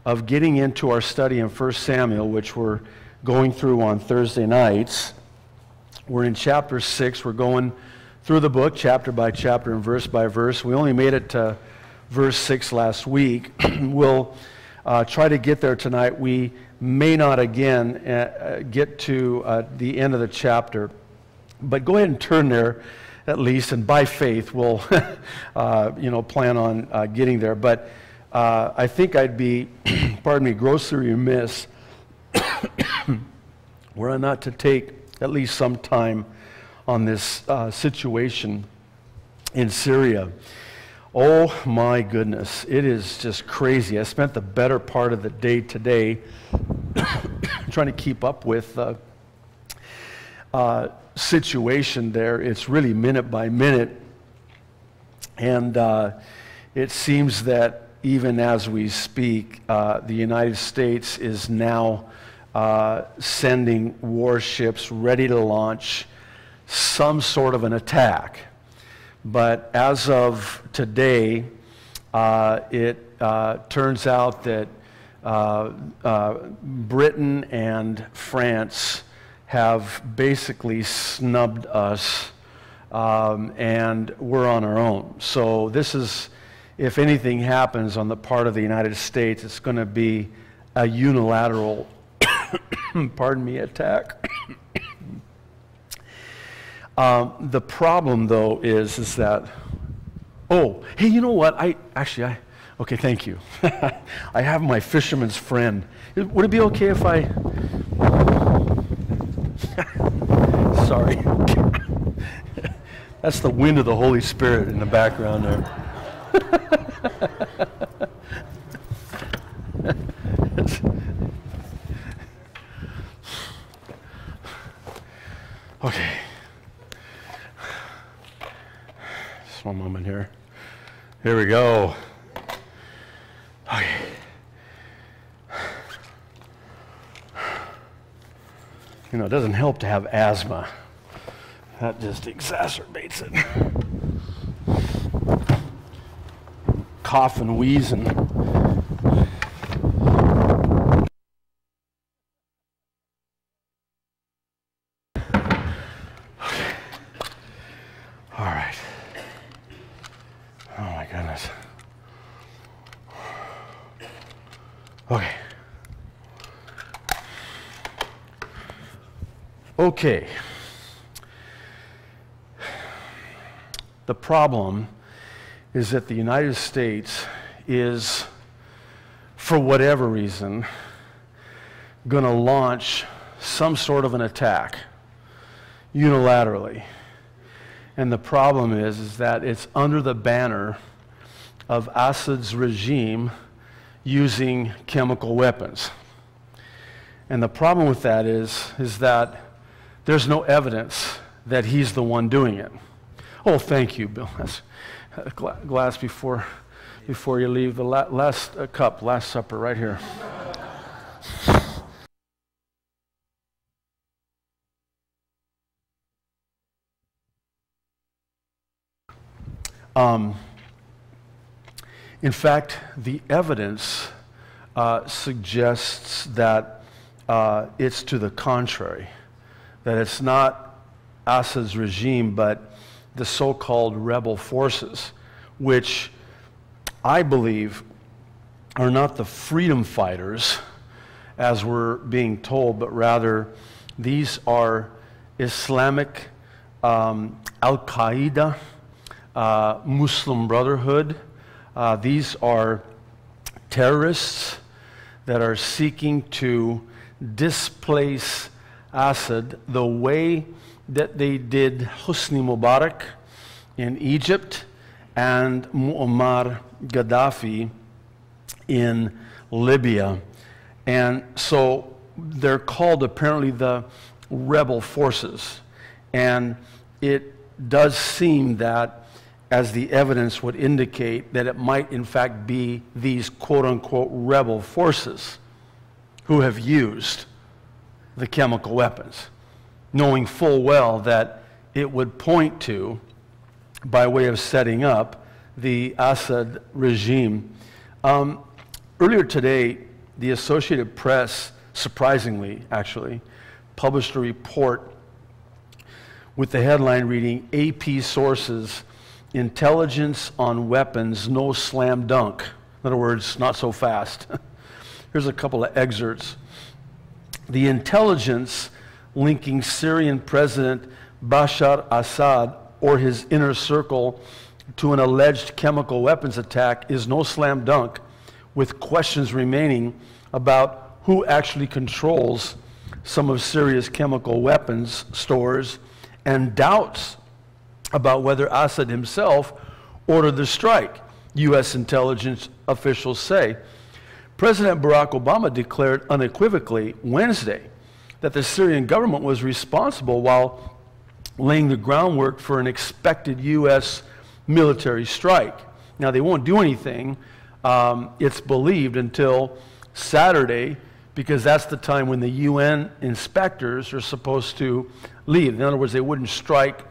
of getting into our study in 1 Samuel, which we're going through on Thursday nights. We're in chapter 6. We're going through the book chapter by chapter and verse by verse. We only made it to verse 6 last week. We'll try to get there tonight. We may not again get to the end of the chapter, but go ahead and turn there at least, and by faith we'll plan on getting there. But I think I'd be, grossly remiss were I not to take at least some time on this situation in Syria. Oh my goodness, it is just crazy. I spent the better part of the day today trying to keep up with the situation there. It's really minute by minute, and it seems that even as we speak, the United States is now sending warships ready to launch some sort of an attack. But as of today, it turns out that Britain and France have basically snubbed us, and we're on our own. So this is, if anything happens on the part of the United States, it's going to be a unilateral, attack. The problem, though, is that, oh, hey, you know what? Okay, thank you. I have my fisherman's friend. Would it be okay if I, sorry. That's the wind of the Holy Spirit in the background there. Okay. Just one moment here. Here we go. Okay. You know, it doesn't help to have asthma. That just exacerbates it. Cough and wheeze and Okay. The problem is that the United States is, for whatever reason, going to launch some sort of an attack unilaterally. And the problem is that it's under the banner of Assad's regime using chemical weapons. And the problem with that is that there's no evidence that he's the one doing it. Oh, thank you, Bill. That's a glass before you leave. The last cup, Last Supper, right here. In fact, the evidence suggests that it's to the contrary, that it's not Assad's regime, but the so-called rebel forces, which I believe are not the freedom fighters, as we're being told, but rather these are Islamic Al-Qaeda, Muslim Brotherhood. These are terrorists that are seeking to displace Assad the way that they did Hosni Mubarak in Egypt and Muammar Gaddafi in Libya. And so they're called apparently the rebel forces. And it does seem that, as the evidence would indicate, that it might in fact be these quote-unquote rebel forces who have used the chemical weapons, knowing full well that it would point to, by way of setting up, the Assad regime. Earlier today, the Associated Press, surprisingly actually, published a report with the headline reading, AP sources, intelligence on weapons, no slam dunk. In other words, not so fast. Here's a couple of excerpts. The intelligence linking Syrian President Bashar Assad or his inner circle to an alleged chemical weapons attack is no slam dunk, with questions remaining about who actually controls some of Syria's chemical weapons stores and doubts about whether Assad himself ordered the strike, U.S. intelligence officials say. President Barack Obama declared unequivocally Wednesday that the Syrian government was responsible while laying the groundwork for an expected U.S. military strike. Now, they won't do anything, it's believed, until Saturday, because that's the time when the UN inspectors are supposed to leave. In other words, they wouldn't strike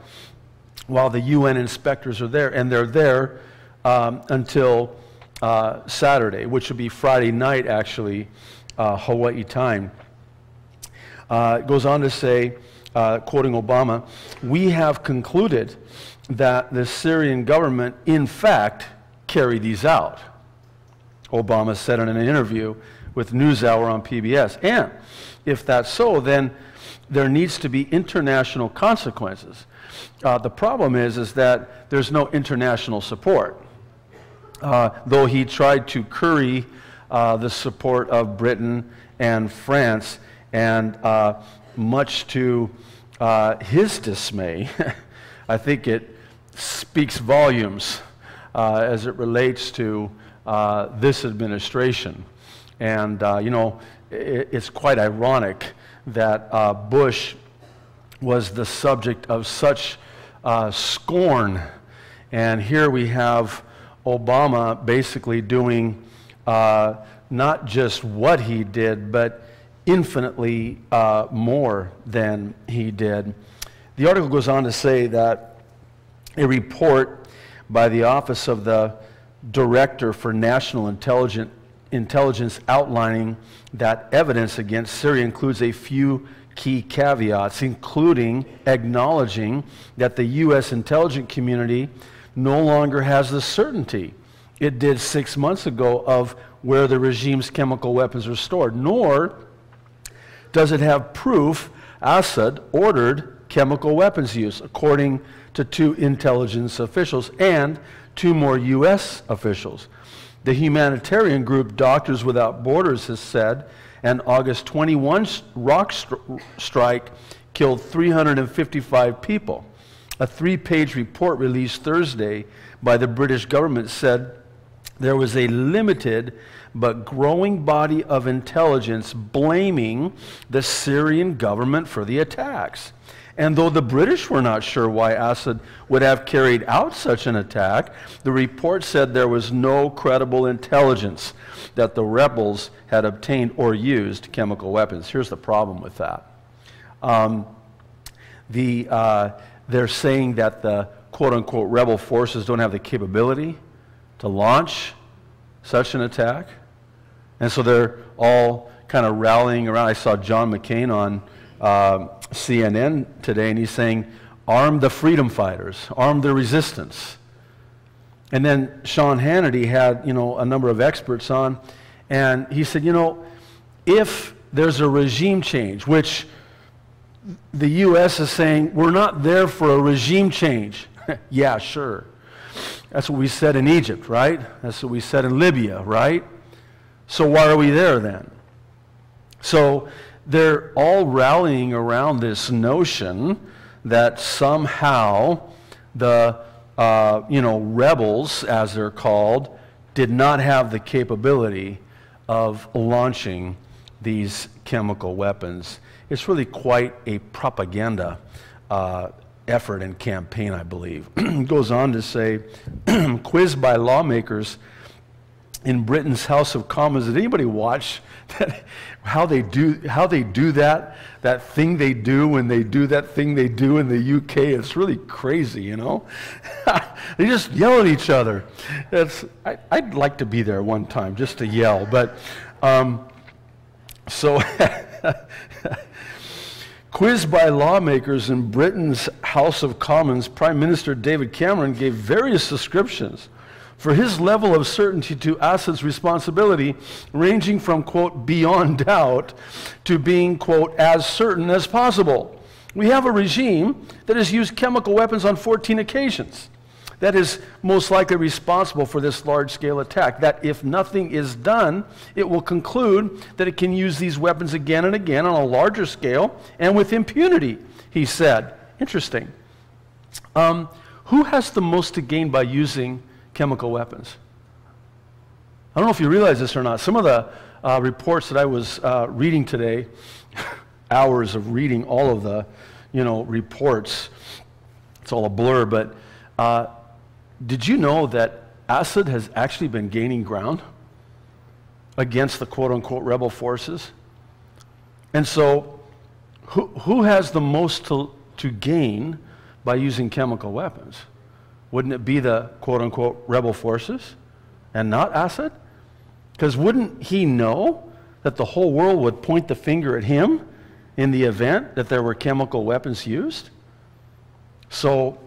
while the UN inspectors are there, and they're there until Saturday, which would be Friday night, actually, Hawaii time. It goes on to say, quoting Obama, "We have concluded that the Syrian government, in fact, carried these out," Obama said in an interview with NewsHour on PBS. And if that's so, then there needs to be international consequences. The problem is that there's no international support. Though he tried to curry the support of Britain and France, and much to his dismay, I think it speaks volumes as it relates to this administration. And, you know, it's quite ironic that Bush was the subject of such scorn. And here we have Obama basically doing not just what he did, but infinitely more than he did. The article goes on to say that a report by the Office of the Director for National Intelligence outlining that evidence against Syria includes a few key caveats, including acknowledging that the U.S. intelligence community no longer has the certainty it did 6 months ago of where the regime's chemical weapons were stored, nor does it have proof Assad ordered chemical weapons use, according to 2 intelligence officials and 2 more U.S. officials. The humanitarian group Doctors Without Borders has said an August 21 rock strike killed 355 people. A 3-page report released Thursday by the British government said there was a limited but growing body of intelligence blaming the Syrian government for the attacks. And though the British were not sure why Assad would have carried out such an attack, the report said there was no credible intelligence that the rebels had obtained or used chemical weapons. Here's the problem with that. They're saying that the quote-unquote rebel forces don't have the capability to launch such an attack. And so they're all kind of rallying around. I saw John McCain on CNN today, and he's saying, arm the freedom fighters, arm the resistance. And then Sean Hannity had, you know, a number of experts on, and he said, you know, if there's a regime change, which the U.S. is saying, we're not there for a regime change. Yeah, sure. That's what we said in Egypt, right? That's what we said in Libya, right? So why are we there then? So they're all rallying around this notion that somehow the rebels, as they're called, did not have the capability of launching these chemical weapons. It's really quite a propaganda effort and campaign, I believe. It goes on to say, quizzed by lawmakers in Britain's House of Commons. Did anybody watch that, how they do that thing they do when they do that thing they do in the UK? It's really crazy, you know. They just yell at each other. I'd like to be there one time just to yell. But So, quizzed by lawmakers in Britain's House of Commons, Prime Minister David Cameron gave various descriptions for his level of certainty to Assad's responsibility, ranging from, quote, beyond doubt to being, quote, as certain as possible. We have a regime that has used chemical weapons on 14 occasions. That is most likely responsible for this large-scale attack, that if nothing is done, it will conclude that it can use these weapons again and again on a larger scale and with impunity, he said. Interesting. Who has the most to gain by using chemical weapons? I don't know if you realize this or not. Some of the reports that I was reading today, hours of reading all of the, reports, it's all a blur, but did you know that Assad has actually been gaining ground against the quote-unquote rebel forces? And so, who has the most to gain by using chemical weapons? Wouldn't it be the quote-unquote rebel forces and not Assad? Because wouldn't he know that the whole world would point the finger at him in the event that there were chemical weapons used? So,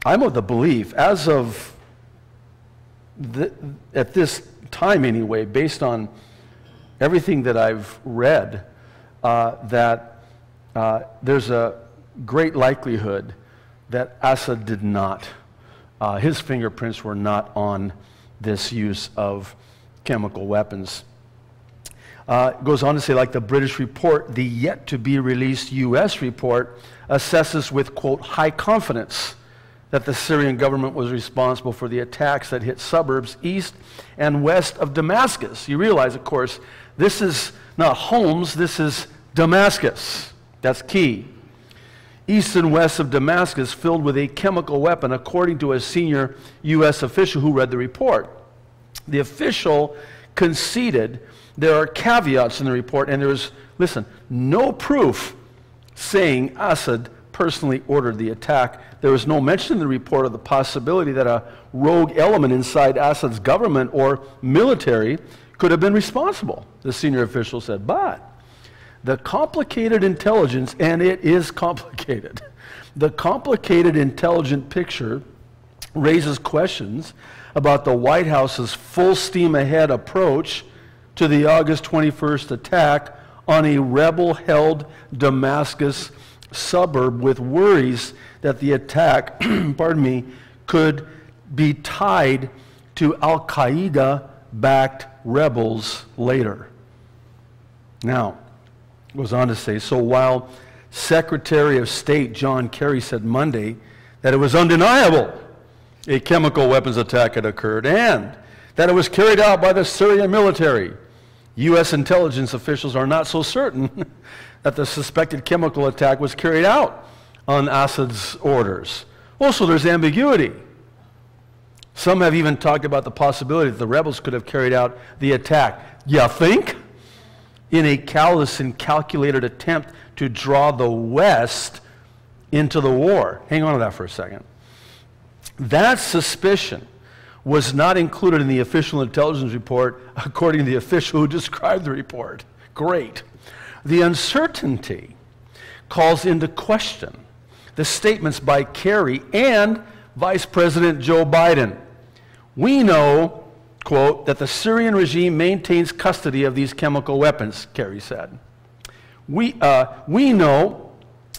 I'm of the belief, as of at this time anyway, based on everything that I've read, that there's a great likelihood that Assad did not, his fingerprints were not on this use of chemical weapons. It goes on to say, like the British report, the yet-to-be-released U.S. report assesses with, quote, high confidence that the Syrian government was responsible for the attacks that hit suburbs east and west of Damascus. You realize, of course, this is not Homs, this is Damascus. That's key. East and west of Damascus filled with a chemical weapon, according to a senior U.S. official who read the report. The official conceded there are caveats in the report, and there is, listen, no proof saying Assad personally ordered the attack. There was no mention in the report of the possibility that a rogue element inside Assad's government or military could have been responsible, the senior official said. But the complicated intelligence, and it is complicated, the complicated intelligent picture raises questions about the White House's full steam ahead approach to the August 21st attack on a rebel-held Damascus suburb, with worries that the attack, pardon me, could be tied to Al-Qaeda-backed rebels later. Now, it goes on to say, so while Secretary of State John Kerry said Monday that it was undeniable a chemical weapons attack had occurred and that it was carried out by the Syrian military, U.S. intelligence officials are not so certain that the suspected chemical attack was carried out on Assad's orders. Also, there's ambiguity. Some have even talked about the possibility that the rebels could have carried out the attack. You think? In a callous and calculated attempt to draw the West into the war. Hang on to that for a second. That suspicion was not included in the official intelligence report, according to the official who described the report. Great. The uncertainty calls into question the statements by Kerry and Vice President Joe Biden. We know, quote, that the Syrian regime maintains custody of these chemical weapons, Kerry said. We know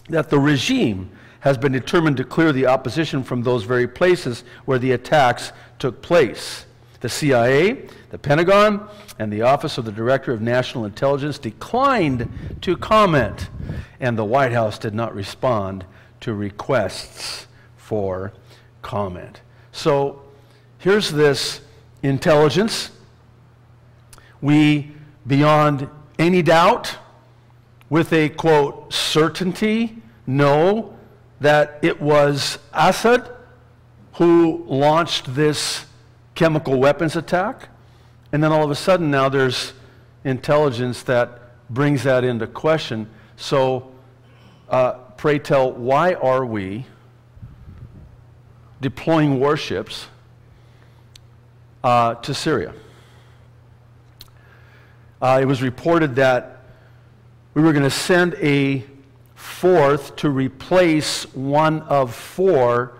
that the regime has been determined to clear the opposition from those very places where the attacks took place. The CIA, the Pentagon, and the Office of the Director of National Intelligence declined to comment, and the White House did not respond to requests for comment. So here's this intelligence. We, beyond any doubt, with a, quote, certainty, know that it was Assad who launched this chemical weapons attack. And then all of a sudden now there's intelligence that brings that into question. So pray tell, why are we deploying warships to Syria? it was reported that we were going to send a fourth to replace one of four,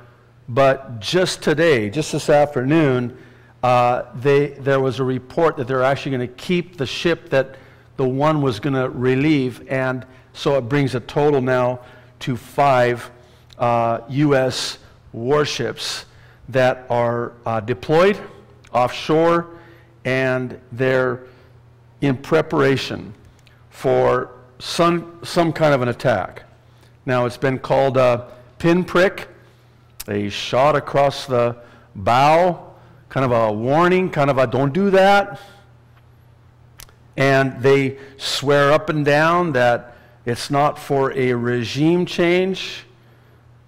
but just today, just this afternoon, there was a report that they're actually going to keep the ship that the one was going to relieve, and so it brings a total now to 5 U.S. warships that are deployed offshore, and they're in preparation for some kind of an attack. Now, it's been called a pinprick, a shot across the bow, kind of a warning, kind of a don't do that. And they swear up and down that it's not for a regime change.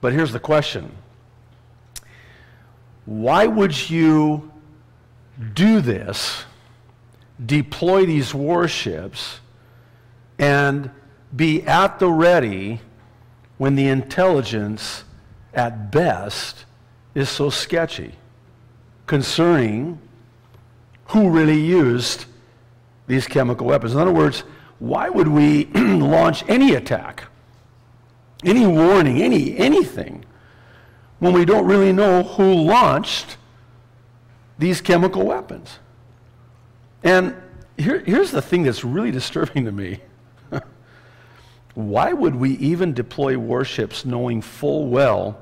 But here's the question. Why would you do this, deploy these warships, and be at the ready when the intelligence, at best, is so sketchy concerning who really used these chemical weapons? In other words, why would we launch any attack, any warning, anything, when we don't really know who launched these chemical weapons? And here's the thing that's really disturbing to me. Why would we even deploy warships knowing full well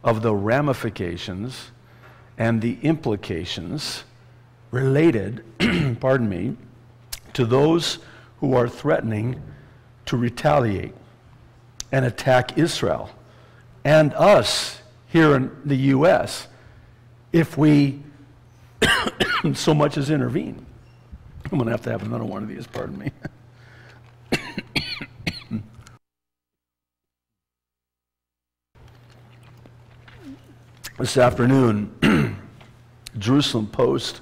of the ramifications and the implications related, pardon me, to those who are threatening to retaliate and attack Israel and us here in the U.S. if we so much as intervene? I'm going to have another one of these, pardon me. This afternoon, Jerusalem Post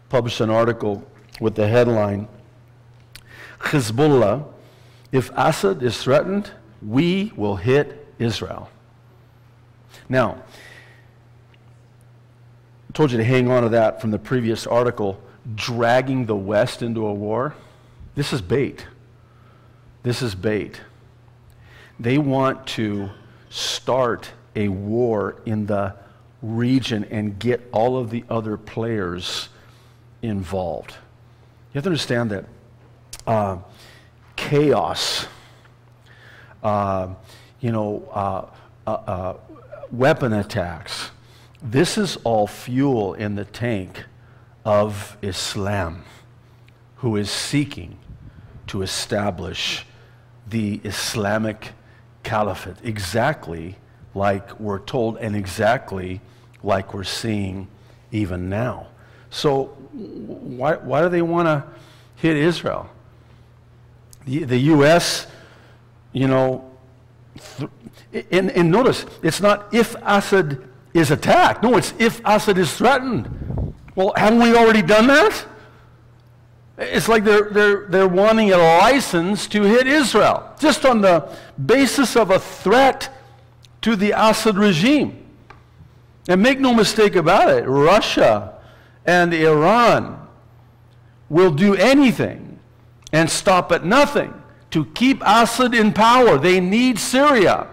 published an article with the headline, Hezbollah, if Assad is threatened, we will hit Israel. Now, I told you to hang on to that from the previous article, dragging the West into a war. This is bait. This is bait. They want to start a war in the region and get all of the other players involved. You have to understand that chaos, weapon attacks, this is all fuel in the tank of Islam, who is seeking to establish the Islamic caliphate, exactly like we're told and exactly like we're seeing even now. So why do they want to hit Israel? The U.S., and notice, it's not if Assad is attacked. No, it's if Assad is threatened. Well, haven't we already done that? It's like they're wanting a license to hit Israel, just on the basis of a threat to the Assad regime. And make no mistake about it, Russia and Iran will do anything and stop at nothing to keep Assad in power. They need Syria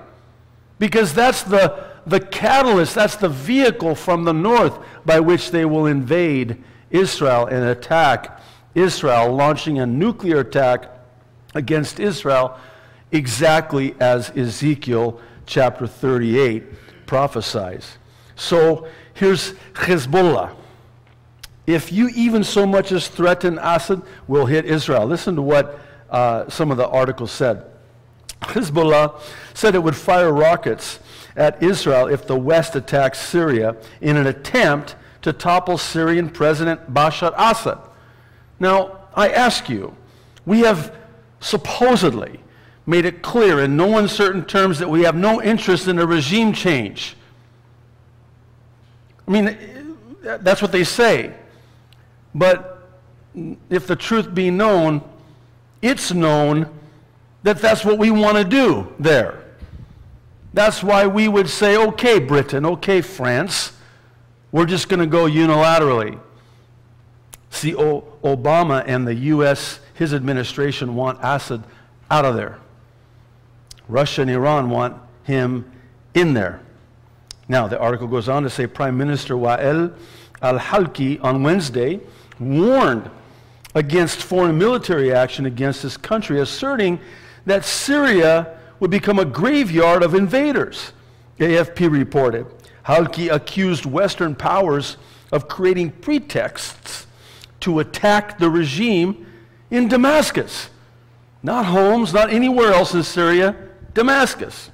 because that's the catalyst, that's the vehicle from the north by which they will invade Israel and attack Israel, launching a nuclear attack against Israel, exactly as Ezekiel chapter 38 prophesies. So here's Hezbollah. If you even so much as threaten Assad, we'll hit Israel. Listen to what some of the articles said. Hezbollah said it would fire rockets at Israel if the West attacks Syria in an attempt to topple Syrian President Bashar Assad. Now, I ask you, we have supposedly made it clear in no uncertain terms that we have no interest in a regime change. I mean, that's what they say. But if the truth be known, it's known that that's what we want to do there. That's why we would say, okay, Britain, okay, France, we're just going to go unilaterally. See, Obama and the U.S., his administration, want Assad out of there. Russia and Iran want him in there. Now, the article goes on to say Prime Minister Wael al-Halki on Wednesday warned against foreign military action against his country, asserting that Syria would become a graveyard of invaders, AFP reported. Halki accused Western powers of creating pretexts to attack the regime in Damascus. Not Homs, not anywhere else in Syria, Damascus.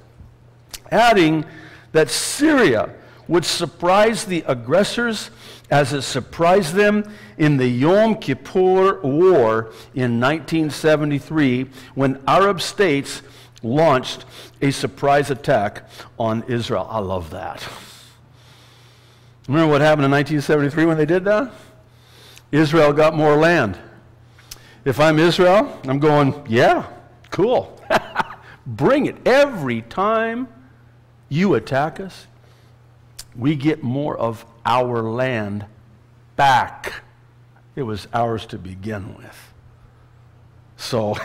Adding that Syria would surprise the aggressors as it surprised them in the Yom Kippur War in 1973 when Arab states launched a surprise attack on Israel. I love that. Remember what happened in 1973 when they did that? Israel got more land. If I'm Israel, I'm going, yeah, cool. Bring it. Every time you attack us, we get more of our land back. It was ours to begin with. So,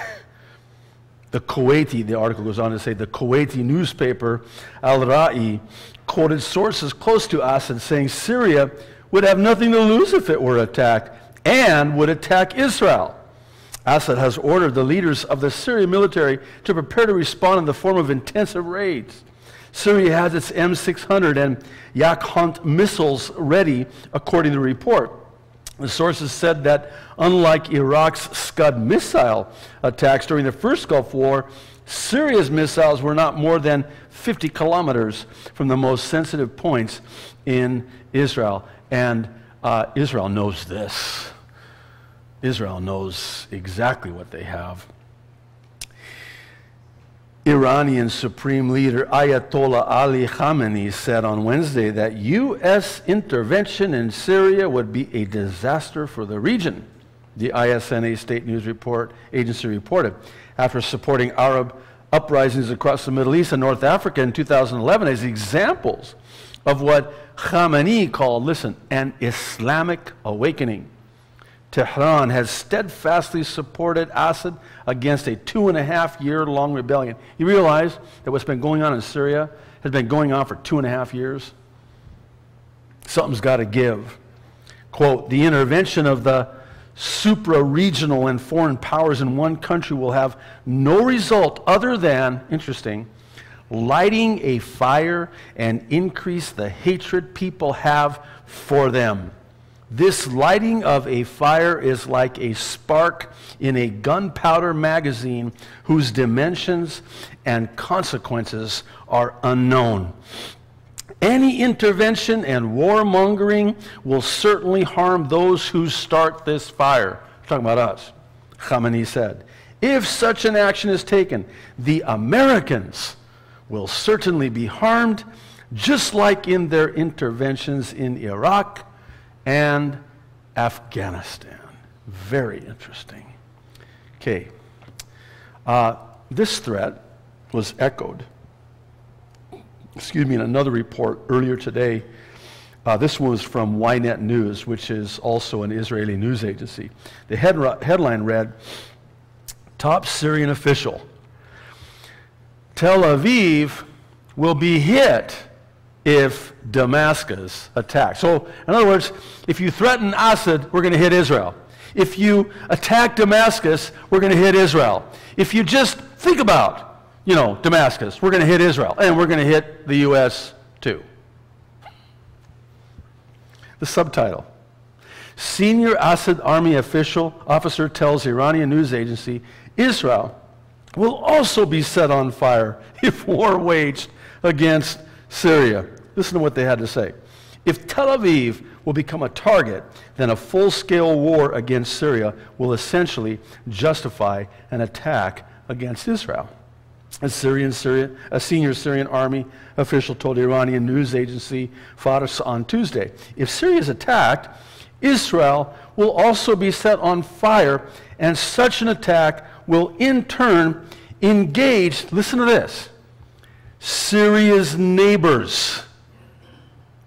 the Kuwaiti, the article goes on to say, the Kuwaiti newspaper Al-Ra'i quoted sources close to Assad saying Syria would have nothing to lose if it were attacked and would attack Israel. Assad has ordered the leaders of the Syrian military to prepare to respond in the form of intensive raids. Syria has its M600 and Yakhont missiles ready, according to the report. The sources said that unlike Iraq's Scud missile attacks during the first Gulf War, Syria's missiles were not more than 50 kilometers from the most sensitive points in Israel. And Israel knows this. Israel knows exactly what they have. Iranian Supreme Leader Ayatollah Ali Khamenei said on Wednesday that U.S. intervention in Syria would be a disaster for the region, the ISNA state news agency reported, after supporting Arab uprisings across the Middle East and North Africa in 2011 as examples of what Khamenei called, listen, an Islamic awakening. Tehran has steadfastly supported Assad against a 2.5-year-long rebellion. You realize that what's been going on in Syria has been going on for 2.5 years? Something's got to give. Quote, the intervention of the supra-regional and foreign powers in one country will have no result other than, interesting, lighting a fire and increase the hatred people have for them. This lighting of a fire is like a spark in a gunpowder magazine whose dimensions and consequences are unknown. Any intervention and warmongering will certainly harm those who start this fire. We're talking about us, Khamenei said. If such an action is taken, the Americans will certainly be harmed, just like in their interventions in Iraq and Afghanistan. Very interesting. Okay. This threat was echoed, in another report earlier today. This one was from Ynet News, which is also an Israeli news agency. The headline read, top Syrian official, Tel Aviv will be hit if Damascus attacks. So, in other words, if you threaten Assad, we're going to hit Israel. If you attack Damascus, we're going to hit Israel. If you just think about, Damascus, we're going to hit Israel. And we're going to hit the U.S. too. The subtitle. Senior Assad army officer tells Iranian news agency, Israel will also be set on fire if war waged against Syria. Listen to what they had to say. If Tel Aviv will become a target, then a full-scale war against Syria will essentially justify an attack against Israel. A senior Syrian army official told Iranian news agency Fars on Tuesday, if Syria is attacked, Israel will also be set on fire, and such an attack will in turn engage, listen to this, Syria's neighbors.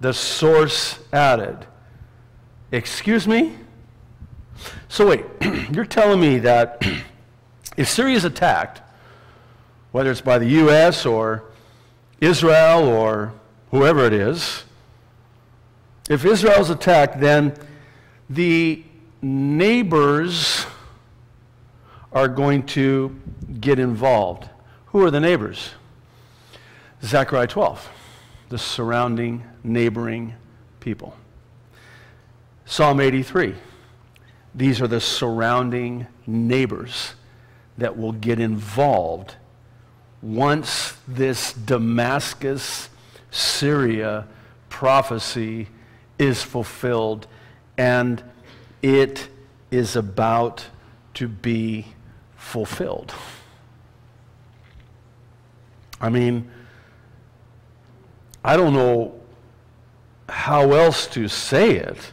The source added, excuse me? So wait, you're telling me that if Syria is attacked, whether it's by the U.S. or Israel or whoever it is, if Israel is attacked, then the neighbors are going to get involved. Who are the neighbors? Zechariah 12, the surrounding, neighboring people. Psalm 83, these are the surrounding neighbors that will get involved once this Damascus, Syria prophecy is fulfilled, and it is about to be fulfilled. I mean, I don't know how else to say it,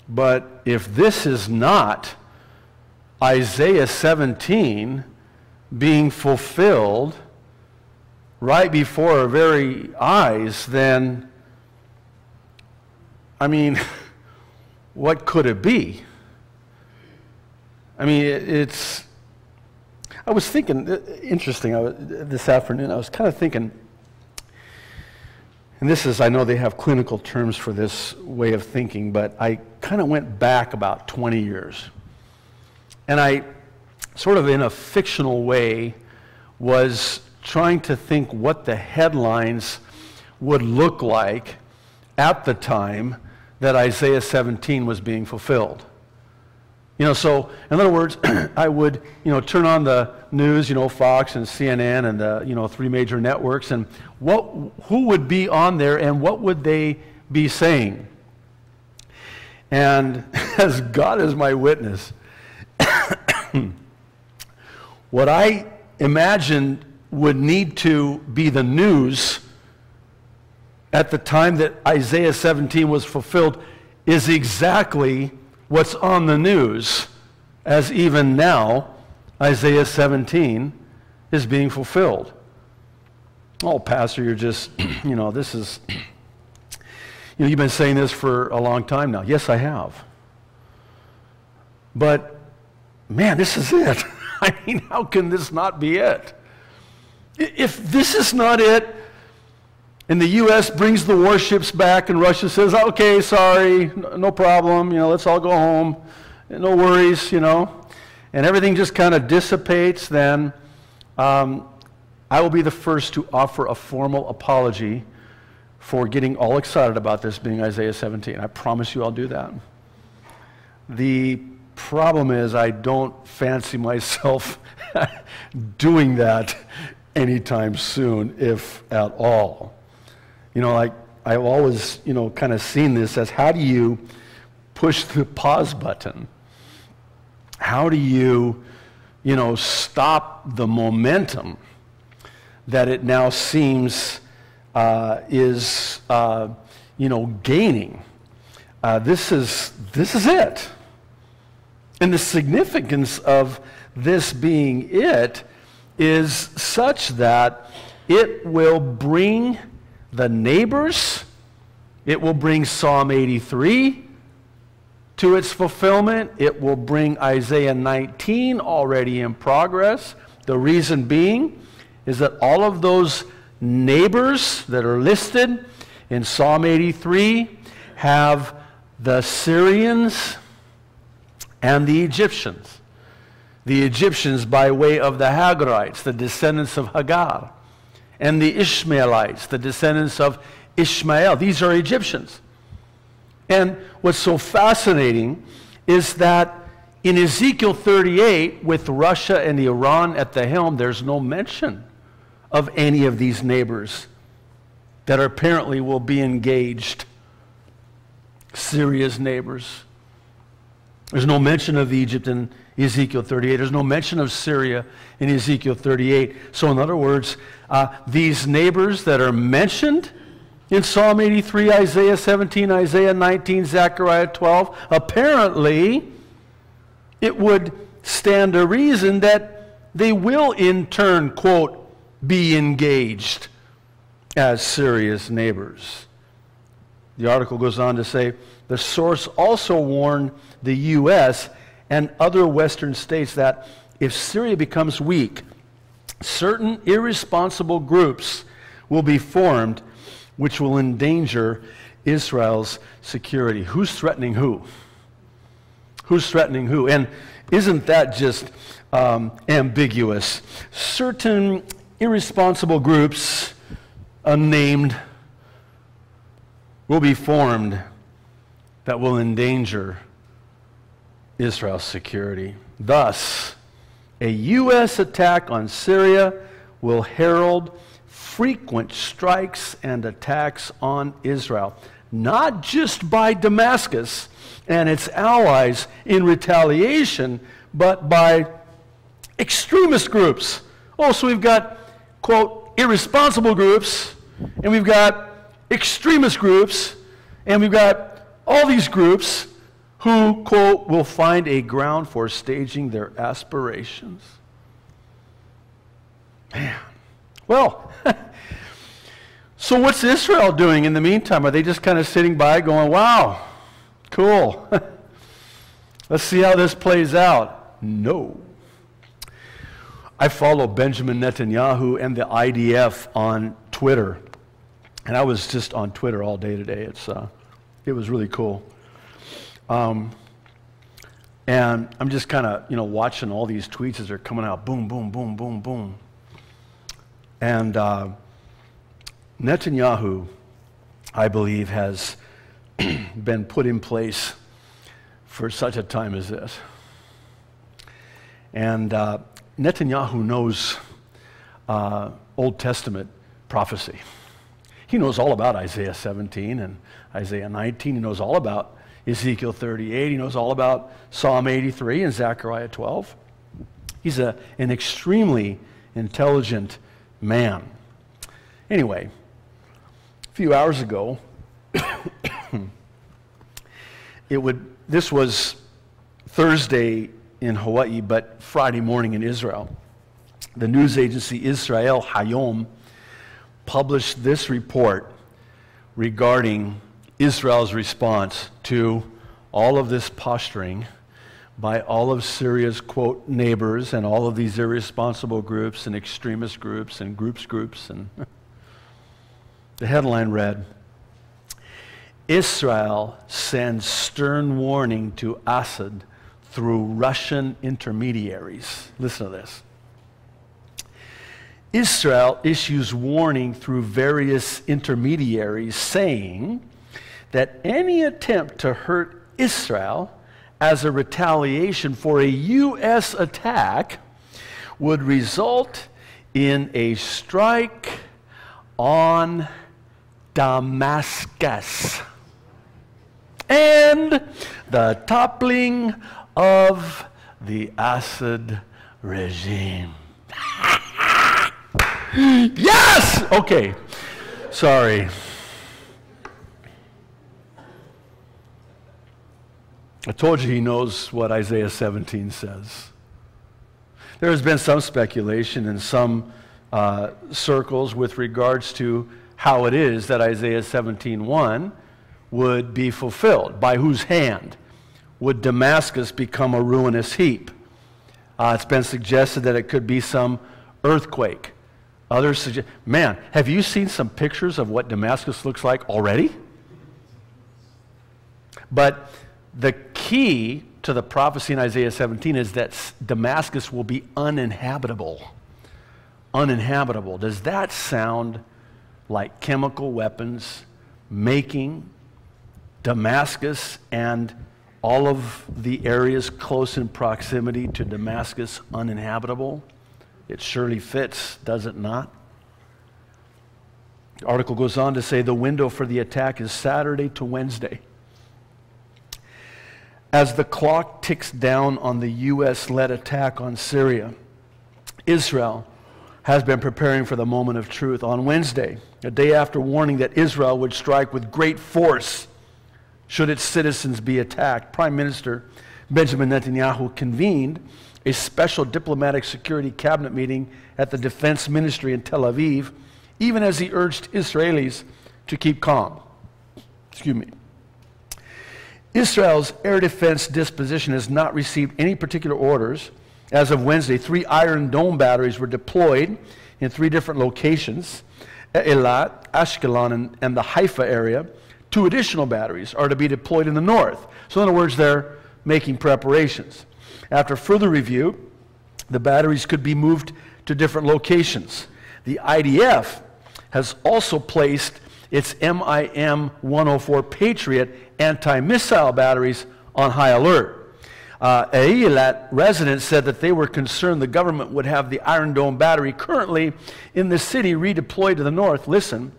but if this is not Isaiah 17 being fulfilled right before our very eyes, then, I mean, what could it be? I mean, I was thinking, interesting, this afternoon, I was kind of thinking, and this is, I know they have clinical terms for this way of thinking, but I kind of went back about 20 years. And I, sort of in a fictional way, was trying to think what the headlines would look like at the time that Isaiah 17 was being fulfilled. You know, so in other words, I would, turn on the news, Fox and CNN and the, three major networks, and who would be on there and what would they be saying? And as God is my witness, what I imagined would need to be the news at the time that Isaiah 17 was fulfilled is exactly what's on the news, as even now Isaiah 17 is being fulfilled. Oh, Pastor, you're just, this is, you've been saying this for a long time now. Yes, I have. But, man, this is it. I mean, how can this not be it? If this is not it, and the U.S. brings the warships back, and Russia says, okay, sorry, no problem, let's all go home, no worries, and everything just kind of dissipates, then I will be the first to offer a formal apology for getting all excited about this being Isaiah 17. I promise you I'll do that. The problem is I don't fancy myself doing that anytime soon, if at all. Like I've always, kind of seen this as, how do you push the pause button? How do you, stop the momentum that it now seems is, gaining? This is it. And the significance of this being it is such that it will bring the neighbors, it will bring Psalm 83 to its fulfillment, it will bring Isaiah 19 already in progress. The reason being is that all of those neighbors that are listed in Psalm 83 have the Syrians and the Egyptians. The Egyptians by way of the Hagarites, the descendants of Hagar, and the Ishmaelites, the descendants of Ishmael. These are Egyptians. And what's so fascinating is that in Ezekiel 38, with Russia and Iran at the helm, there's no mention of any of these neighbors that apparently will be engaged. Syria's neighbors. There's no mention of Egypt in Ezekiel 38. There's no mention of Syria in Ezekiel 38. So in other words, these neighbors that are mentioned in Psalm 83, Isaiah 17, Isaiah 19, Zechariah 12, apparently it would stand to reason that they will in turn, quote, be engaged as Syria's neighbors. The article goes on to say, the source also warned the U.S. and other Western states that if Syria becomes weak, certain irresponsible groups will be formed which will endanger Israel's security. Who's threatening who? Who's threatening who? And isn't that just ambiguous? Certain irresponsible groups, unnamed, will be formed that will endanger Israel's security. Thus, a U.S. attack on Syria will herald frequent strikes and attacks on Israel, not just by Damascus and its allies in retaliation, but by extremist groups. Oh, so we've got, quote, irresponsible groups, and we've got extremist groups, and we've got all these groups who, quote, will find a ground for staging their aspirations. Man. Well, so what's Israel doing in the meantime? Are they just kind of sitting by going, wow, cool. Let's see how this plays out? No. I follow Benjamin Netanyahu and the IDF on Twitter. And I was just on Twitter all day today. It was really cool. And I'm just kind of, watching all these tweets as they're coming out. Boom, boom, boom, boom, boom. And Netanyahu, I believe, has been put in place for such a time as this. And Netanyahu knows Old Testament prophecy. He knows all about Isaiah 17 and Isaiah 19. He knows all about Ezekiel 38. He knows all about Psalm 83 and Zechariah 12. He's an extremely intelligent man. Anyway, a few hours ago, this was Thursday in Hawaii, but Friday morning in Israel. The news agency Israel Hayom published this report regarding Israel's response to all of this posturing by all of Syria's, quote, neighbors and all of these irresponsible groups and extremist groups and groups. And the headline read, Israel sends stern warning to Assad through Russian intermediaries. Listen to this. Israel issues warning through various intermediaries saying that any attempt to hurt Israel as a retaliation for a U.S. attack would result in a strike on Damascus and the toppling of the Assad regime. Yes! Okay. Sorry. I told you he knows what Isaiah 17 says. There has been some speculation in some circles with regards to how it is that Isaiah 17:1 would be fulfilled. By whose hand would Damascus become a ruinous heap? It's been suggested that it could be some earthquake. Others suggest, man, have you seen some pictures of what Damascus looks like already? But the key to the prophecy in Isaiah 17 is that Damascus will be uninhabitable. Uninhabitable. Does that sound like chemical weapons making Damascus and all of the areas close in proximity to Damascus uninhabitable? It surely fits, does it not? The article goes on to say the window for the attack is Saturday to Wednesday. As the clock ticks down on the U.S.-led attack on Syria, Israel has been preparing for the moment of truth. On Wednesday, a day after warning that Israel would strike with great force should its citizens be attacked, Prime Minister Benjamin Netanyahu convened a special diplomatic security cabinet meeting at the Defense Ministry in Tel Aviv, even as he urged Israelis to keep calm. Excuse me. Israel's air defense disposition has not received any particular orders. As of Wednesday, 3 Iron Dome batteries were deployed in 3 different locations, Eilat, Ashkelon, and the Haifa area. 2 additional batteries are to be deployed in the north. So in other words, they're making preparations. After further review, the batteries could be moved to different locations. The IDF has also placed its MIM-104 Patriot anti-missile batteries on high alert. Eilat residents said that they were concerned the government would have the Iron Dome battery currently in the city redeployed to the north. Listen,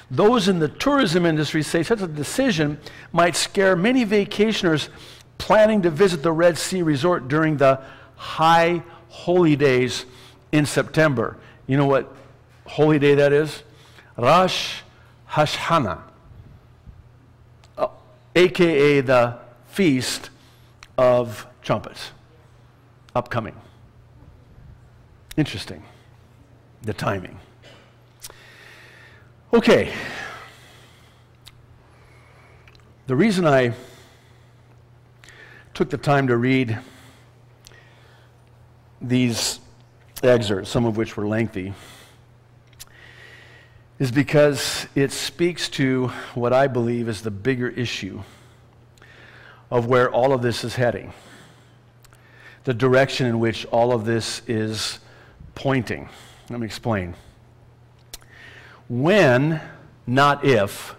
those in the tourism industry say such a decision might scare many vacationers planning to visit the Red Sea resort during the high holy days in September. You know what holy day that is? Rosh Hashanah, a.k.a. the Feast of Trumpets, upcoming. Interesting, the timing. Okay, the reason I took the time to read these excerpts, some of which were lengthy, is because it speaks to what I believe is the bigger issue of where all of this is heading, the direction in which all of this is pointing. Let me explain. When, not if,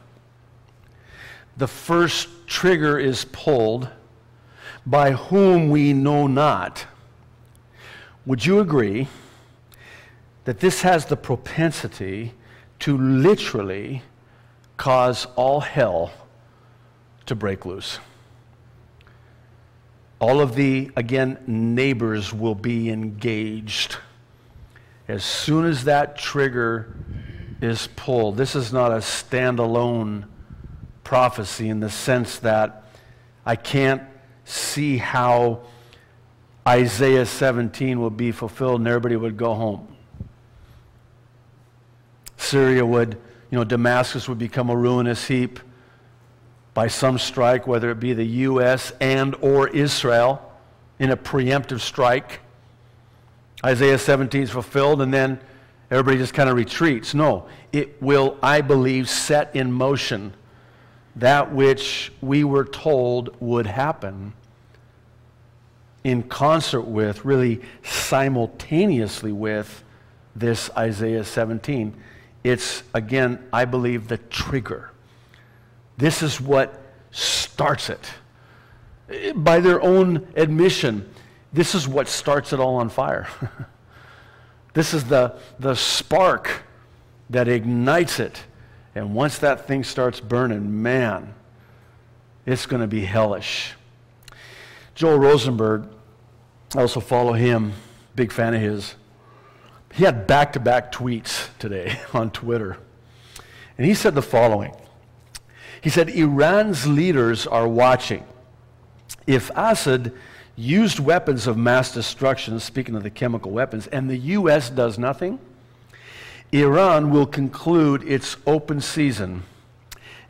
the first trigger is pulled, by whom we know not, would you agree that this has the propensity to literally cause all hell to break loose? All of the, again, neighbors will be engaged. As soon as that trigger is pulled, this is not a standalone prophecy in the sense that I can't see how Isaiah 17 will be fulfilled and everybody would go home. Syria would, Damascus would become a ruinous heap by some strike, whether it be the U.S. and or Israel in a preemptive strike. Isaiah 17 is fulfilled and then everybody just kind of retreats. No, it will, I believe, set in motion that which we were told would happen in concert with, really simultaneously with, this Isaiah 17. It's, again, I believe, the trigger. This is what starts it. By their own admission, this is what starts it all on fire. This is the spark that ignites it. And once that thing starts burning, man, it's going to be hellish. Joel Rosenberg, I also follow him, big fan of his. He had back-to-back tweets today on Twitter. And he said the following. He said, Iran's leaders are watching. If Assad used weapons of mass destruction, speaking of the chemical weapons, and the U.S. does nothing, Iran will conclude its open season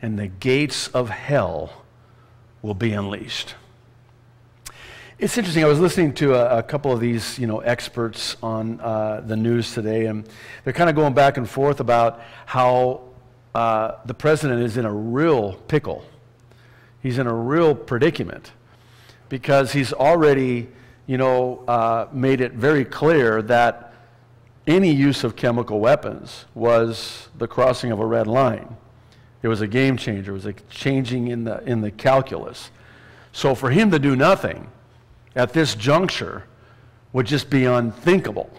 and the gates of hell will be unleashed. It's interesting. I was listening to a couple of these, experts on the news today, and they're kind of going back and forth about how the president is in a real pickle. He's in a real predicament because he's already, made it very clear that any use of chemical weapons was the crossing of a red line. It was a game changer. It was a changing in the calculus. So for him to do nothing at this juncture would just be unthinkable.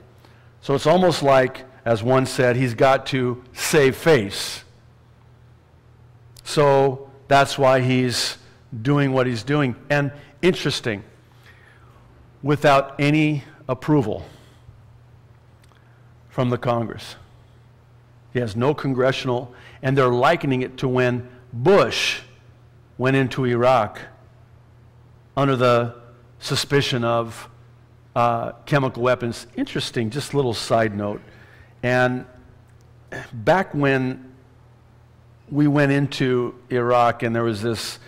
So it's almost like, as one said, he's got to save face. So that's why he's doing what he's doing. And interesting, without any approval from the Congress. He has no congressional, and they're likening it to when Bush went into Iraq under the suspicion of chemical weapons. Interesting, just a little side note. And back when we went into Iraq and there was this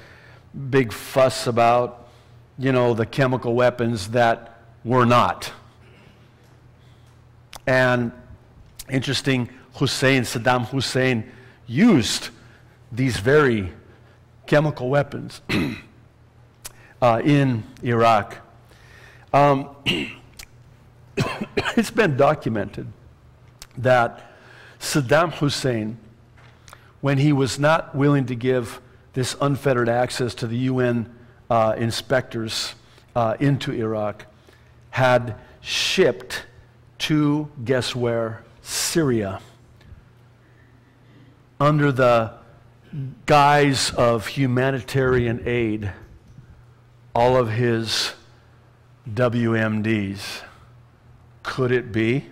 big fuss about, the chemical weapons that were not. And interesting, Saddam Hussein used these very chemical weapons in Iraq. It's been documented that Saddam Hussein, when he was not willing to give this unfettered access to the UN inspectors into Iraq, had shipped to, guess where, Syria, under the guise of humanitarian aid, all of his WMDs. Could it be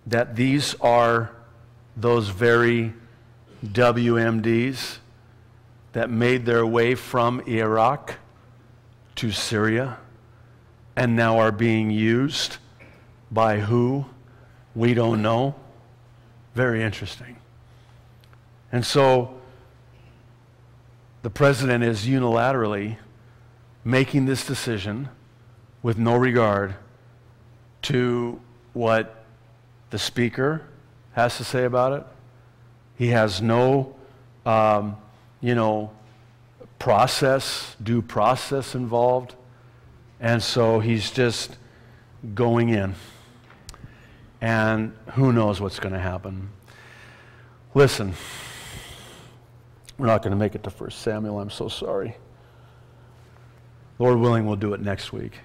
that these are those very WMDs that made their way from Iraq to Syria and now are being used by who? We don't know. Very interesting. And so the president is unilaterally making this decision with no regard to what the speaker has to say about it. He has no, due process involved. And so he's just going in. And who knows what's going to happen. Listen, we're not going to make it to 1 Samuel. I'm so sorry. Lord willing, we'll do it next week.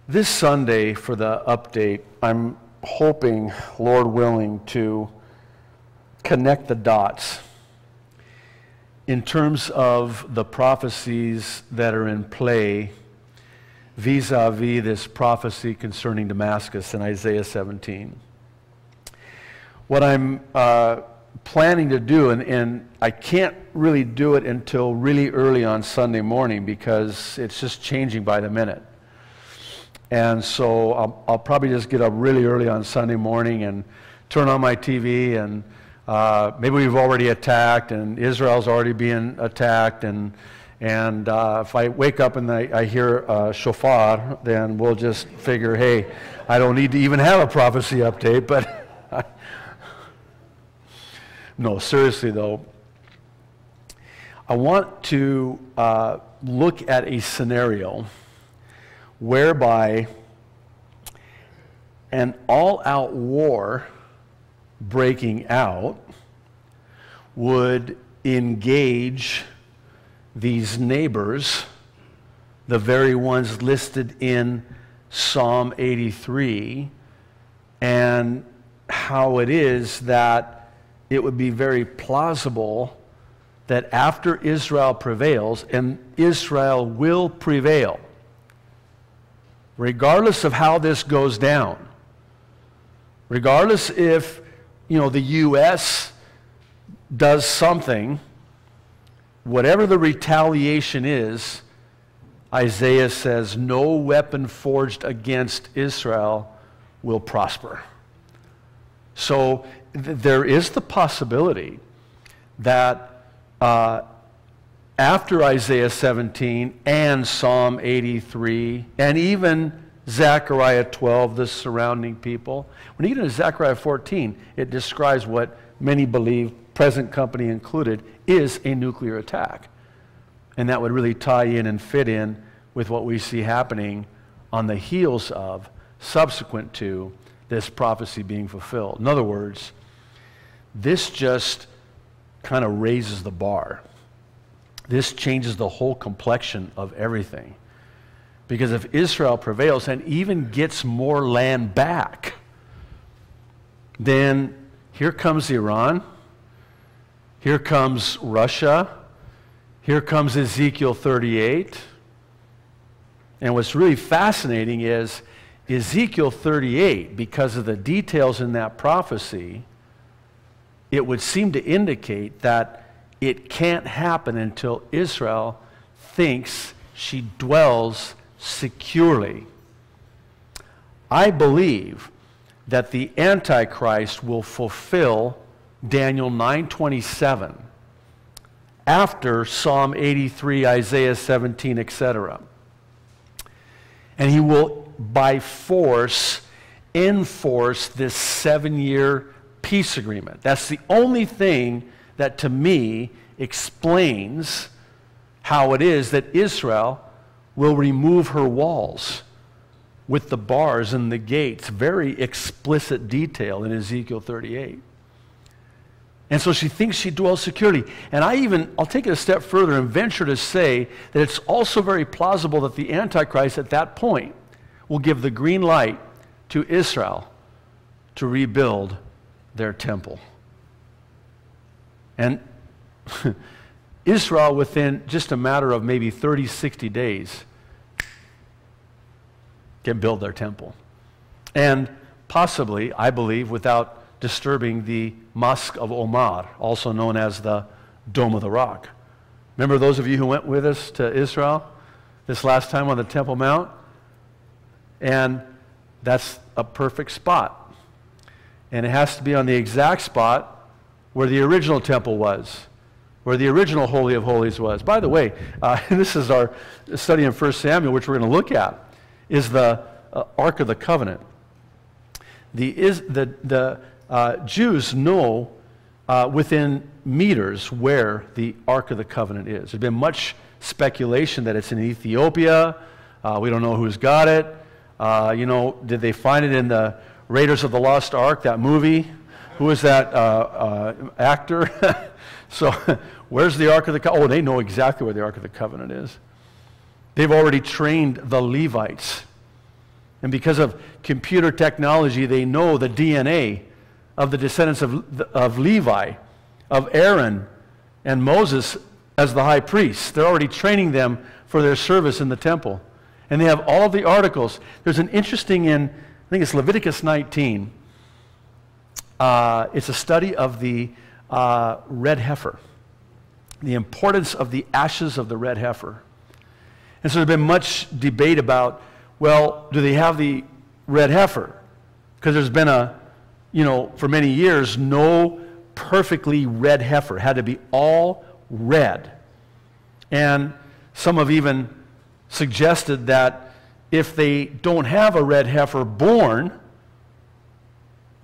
This Sunday for the update, I'm hoping, Lord willing, to connect the dots in terms of the prophecies that are in play vis-a-vis this prophecy concerning Damascus in Isaiah 17. What I'm planning to do, and I can't really do it until really early on Sunday morning because it's just changing by the minute. And so I'll probably just get up really early on Sunday morning and turn on my TV, and maybe we've already attacked and Israel's already being attacked, and if I wake up and I hear a shofar, then we'll just figure, hey, I don't need to even have a prophecy update. But no, seriously though, I want to look at a scenario whereby an all-out war breaking out would engage these neighbors, the very ones listed in Psalm 83, and how it is that it would be very plausible that after Israel prevails, and Israel will prevail, regardless of how this goes down, regardless if, the U.S. does something, whatever the retaliation is, Isaiah says, no weapon forged against Israel will prosper. So there is the possibility that after Isaiah 17 and Psalm 83 and even Zechariah 12, the surrounding people, when you get into Zechariah 14, it describes what many believe, present company included, is a nuclear attack. And that would really tie in and fit in with what we see happening on the heels of, subsequent to, this prophecy being fulfilled. In other words, this just kind of raises the bar. This changes the whole complexion of everything. Because if Israel prevails and even gets more land back, then here comes Iran, here comes Russia, here comes Ezekiel 38. And what's really fascinating is Ezekiel 38, because of the details in that prophecy, it would seem to indicate that it can't happen until Israel thinks she dwells securely. I believe that the Antichrist will fulfill Daniel 9:27, after Psalm 83, Isaiah 17, etc. And he will by force enforce this 7-year peace agreement. That's the only thing that to me explains how it is that Israel will remove her walls with the bars and the gates. Very explicit detail in Ezekiel 38. And so she thinks she dwells securely. And I'll take it a step further and venture to say that it's also very plausible that the Antichrist at that point will give the green light to Israel to rebuild their temple. And Israel, within just a matter of maybe 30, 60 days, can build their temple. And possibly, I believe, without disturbing the Mosque of Omar, also known as the Dome of the Rock. Remember those of you who went with us to Israel this last time on the Temple Mount? And that's a perfect spot. And it has to be on the exact spot where the original temple was, where the original Holy of Holies was. By the way, this is our study in 1 Samuel, which we're going to look at, is the Ark of the Covenant. The Jews know within meters where the Ark of the Covenant is. There's been much speculation that it's in Ethiopia. We don't know who's got it. Did they find it in the Raiders of the Lost Ark, that movie? Who is that actor? So where's the Ark of the Covenant? Oh, they know exactly where the Ark of the Covenant is. They've already trained the Levites. And because of computer technology, they know the DNA of the descendants of Levi, of Aaron and Moses as the high priests. They're already training them for their service in the temple. And they have all the articles. There's an interesting I think it's Leviticus 19. It's a study of the red heifer, the importance of the ashes of the red heifer. And so there's been much debate about, well, do they have the red heifer? Because there's been for many years, no perfectly red heifer. It had to be all red. And some have even suggested that if they don't have a red heifer born,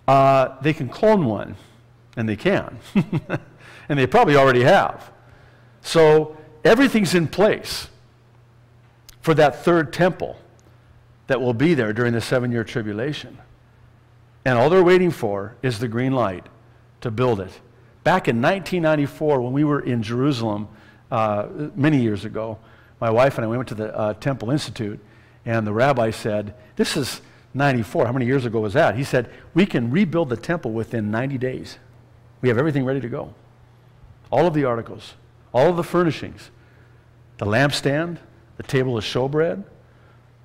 they can clone one. And they can. And they probably already have. So everything's in place for that third temple that will be there during the 7-year tribulation. And all they're waiting for is the green light to build it. Back in 1994, when we were in Jerusalem many years ago, my wife and I went to the Temple Institute, and the rabbi said, this is 94. How many years ago was that? He said, we can rebuild the temple within 90 days. We have everything ready to go. All of the articles, all of the furnishings, the lampstand, the table of showbread,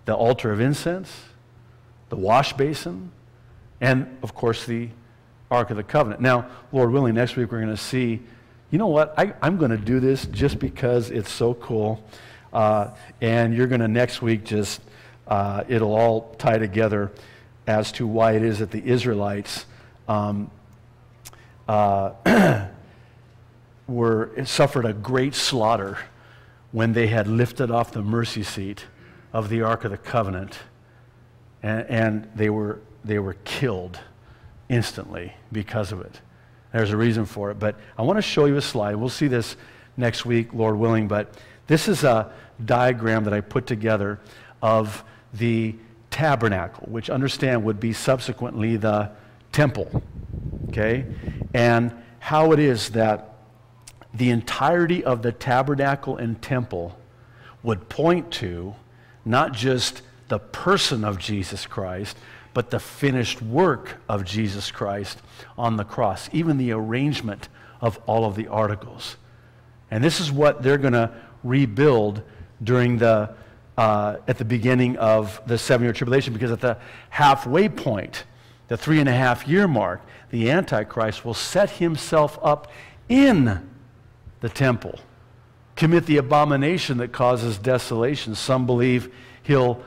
the altar of incense, the wash basin, and, of course, the Ark of the Covenant. Now, Lord willing, next week we're going to see, you know what, I'm going to do this just because it's so cool. And you're going to next week just, it'll all tie together as to why it is that the Israelites suffered a great slaughter when they had lifted off the mercy seat of the Ark of the Covenant, and they were killed instantly because of it. There's a reason for it, but I want to show you a slide. We'll see this next week, Lord willing, but this is a diagram that I put together of the tabernacle, which understand would be subsequently the temple, okay? And how it is that the entirety of the tabernacle and temple would point to not just the person of Jesus Christ, but the finished work of Jesus Christ on the cross, even the arrangement of all of the articles. And this is what they're going to rebuild during at the beginning of the 7-year tribulation, because at the halfway point, the 3.5-year mark, the Antichrist will set himself up in the temple, commit the abomination that causes desolation. Some believe he'll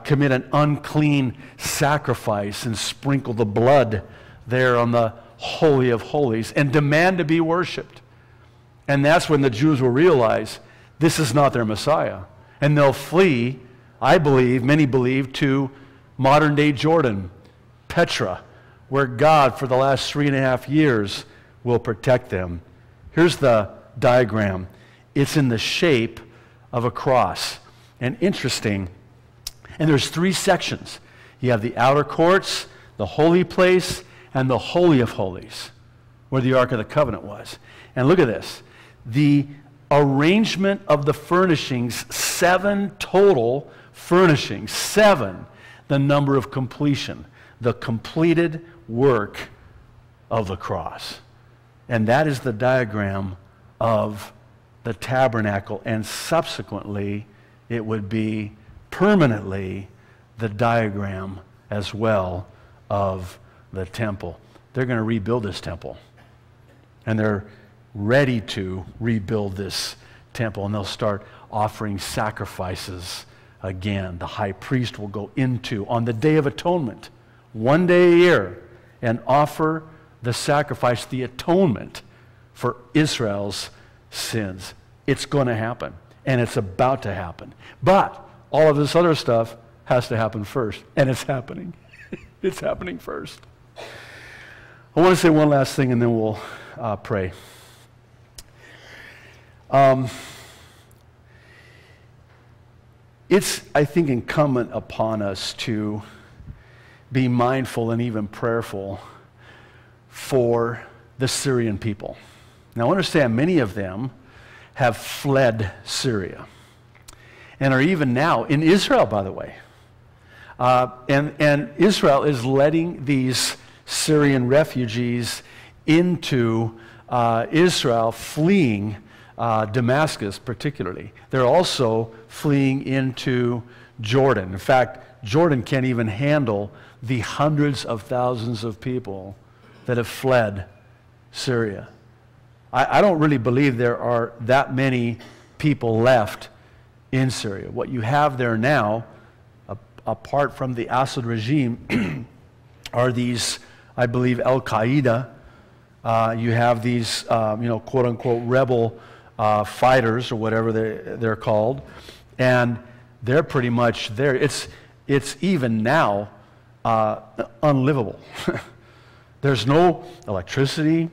commit an unclean sacrifice and sprinkle the blood there on the Holy of Holies and demand to be worshiped. And that's when the Jews will realize this is not their Messiah. And they'll flee, I believe, many believe, to modern-day Jordan, Petra, where God, for the last 3.5 years, will protect them. Here's the diagram. It's in the shape of a cross. And interesting, and there's 3 sections. You have the outer courts, the holy place, and the Holy of Holies, where the Ark of the Covenant was. And look at this. The arrangement of the furnishings, 7 total furnishings, 7, the number of completion, the completed work of the cross. And that is the diagram of the tabernacle, and subsequently it would be permanently the diagram as well of the temple. They're going to rebuild this temple, and they're ready to rebuild this temple, and they'll start offering sacrifices again. The high priest will go into, on the Day of Atonement, 1 day a year, and offer the sacrifice, the atonement for Israel's sins. It's going to happen, and it's about to happen. But all of this other stuff has to happen first, and it's happening. It's happening first. I want to say one last thing, and then we'll pray. It's, I think, incumbent upon us to be mindful and even prayerful for the Syrian people. Now, understand, many of them have fled Syria and are even now in Israel, by the way. And Israel is letting these Syrian refugees into Israel, fleeing Damascus particularly. They're also fleeing into Jordan. In fact, Jordan can't even handle the hundreds of thousands of people that have fled Syria. I don't really believe there are that many people left in Syria. What you have there now, apart from the Assad regime, are these, I believe, Al-Qaeda. You have these, quote-unquote rebel fighters, or whatever they're called, and they're pretty much there. It's even now unlivable. There's no electricity.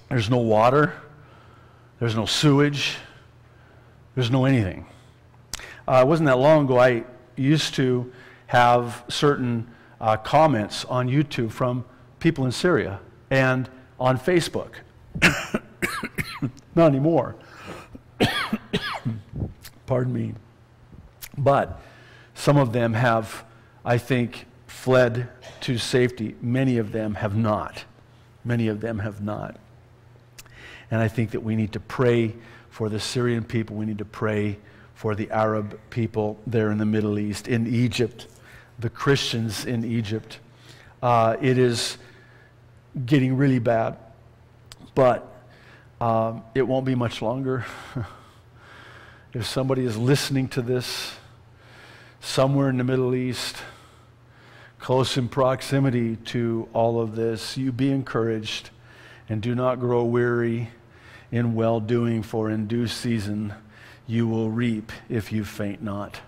There's no water. There's no sewage. There's no anything. It wasn't that long ago I used to have certain comments on YouTube from people in Syria and on Facebook. Not anymore. Pardon me. But some of them have, I think, fled to safety. Many of them have not. Many of them have not. And I think that we need to pray for the Syrian people. We need to pray for the Arab people there in the Middle East, in Egypt, the Christians in Egypt. It is getting really bad, but it won't be much longer. If somebody is listening to this somewhere in the Middle East, close in proximity to all of this, you be encouraged and do not grow weary in well-doing, for in due season you will reap if you faint not.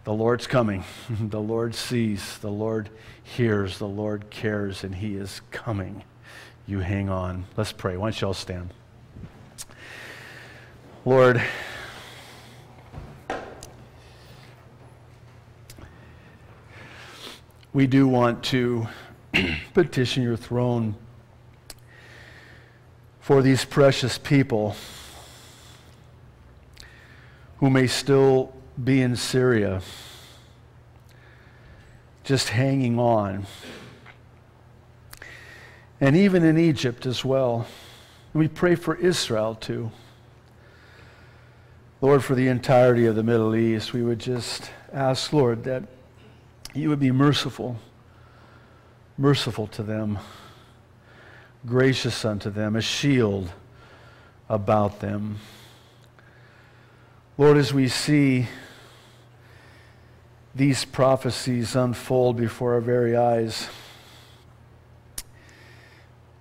The Lord's coming. The Lord sees. The Lord hears. The Lord cares, and He is coming. You hang on. Let's pray. Why don't you all stand? Lord, we do want to petition your throne for these precious people who may still be in Syria, just hanging on. And even in Egypt as well. We pray for Israel too. Lord, for the entirety of the Middle East, we would just ask, Lord, that you would be merciful to them, gracious unto them, a shield about them. Lord, as we see these prophecies unfold before our very eyes,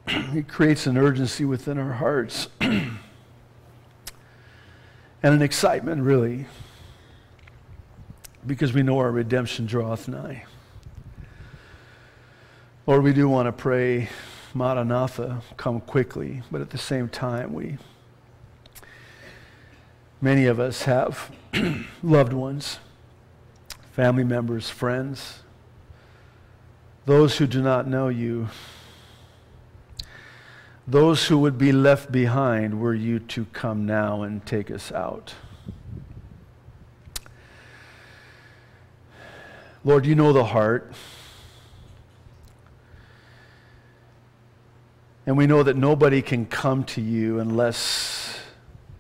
it creates an urgency within our hearts and an excitement, really, because we know our redemption draweth nigh. Lord, we do want to pray, Maranatha, come quickly, but at the same time, many of us have loved ones, family members, friends, those who do not know you, those who would be left behind were you to come now and take us out. Lord, you know the heart. And we know that nobody can come to you unless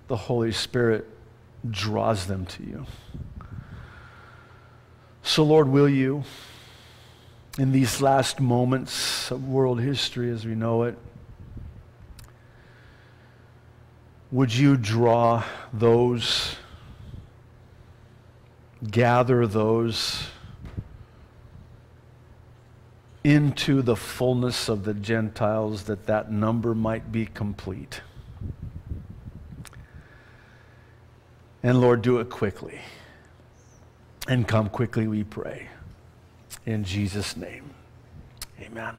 the Holy Spirit draws them to you. So, Lord, will you, in these last moments of world history as we know it, would you draw those, gather those into the fullness of the Gentiles, that number might be complete. And Lord, do it quickly. And come quickly, we pray. In Jesus' name, amen.